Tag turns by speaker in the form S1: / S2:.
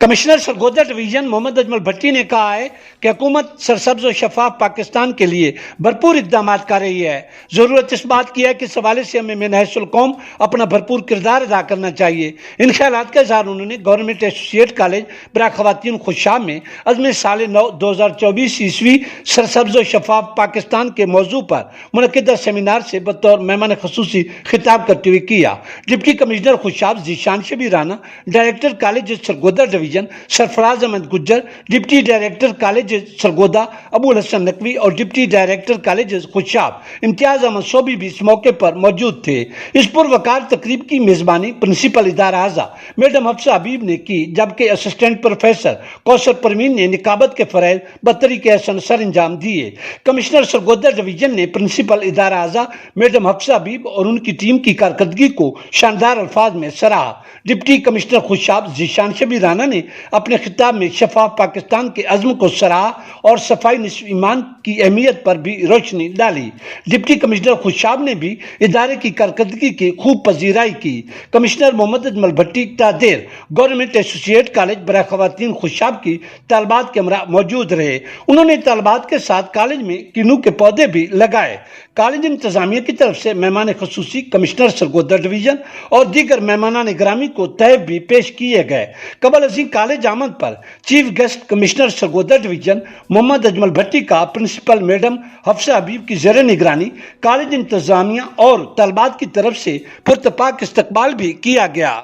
S1: Commissioner Sargodha division Muhammad Ajmal بھٹی نے کہا ہے کہ حکومت سرسبز و شفاف پاکستان کے لیے بھرپور اقدامات کر رہی ہے۔ ضرورت اس بات کی ہے کہ اس حوالے سے ہمیں من حیث القوم اپنا بھرپور کردار ادا کرنا چاہیے۔ ان خیالات کا اظہار انہوں نے گورنمنٹ ایسوسیٹ کالج برائے خواتین خوشاب میں عزم سال 2024 عیسوی سرسبز و شفاف پاکستان کے موضوع پر منعقدہ سیمینار سے بطور مہمان خصوصی خطاب کرتے ہوئے کیا۔ Deputy commissioner Khushab Zeeshan Shabbir Rana, director college Sargodha division Sarfraz Ahmed Gujjar, deputy director college Sargodha Abu al-Hasan Naqvi اور ڈپٹی ڈائریکٹر کالج خوشاب امتیاز احمد صوبی بھی اس موقع پر موجود تھے۔ اس پروقار تقریب کی میزبانی پرنسپل ادارہ اعضا میڈم حفصہ حبیب نے کی، جبکہ اسسٹنٹ پروفیسر کوثر پروین نے نقابت کے فرائض بطریق احسن سر انجام دیے۔ کمشنر سرگودا ڈویژن نے پرنسپل ادارہ اعضا میڈم حفصہ حبیب اور ان کی ٹیم کی کارکردگی کو شاندار الفاظ میں سراہا۔ ڈپٹی کمشنر خوشاب ذیشان شبیر رانا نے اپنے خطاب میں شفاف پاکستان کے عزم کو سراہا اور صفائی نصف ایمان کی اہمیت پر بھی روشنی ڈالی۔ ڈپٹی کمشنر خوشاب نے بھی ادارے کی کارکردگی کی خوب پذیرائی کی۔ کمشنر محمد اجمل بھٹی دیر گورنمنٹ ایسوسیٹ کالج برائے خواتین خوشاب کی طالبات کے ہمراہ موجود رہے۔ انہوں نے طالبات کے ساتھ کالج میں کینو کے پودے بھی لگائے۔ کالج انتظامیہ کی طرف سے مہمان خصوصی کمشنر سرگودا ڈویژن اور دیگر مہمانان گرامی کو تحائف بھی پیش کیے گئے۔ قبل ازیں کالج آمد پر chief guest commissioner Sargodha division Muhammad Ajmal Bhatti کا پرنسپل میڈم حفصہ حبیب کی زیر نگرانی کالج انتظامیہ اور طلبات کی طرف سے پرتپاک استقبال بھی کیا گیا۔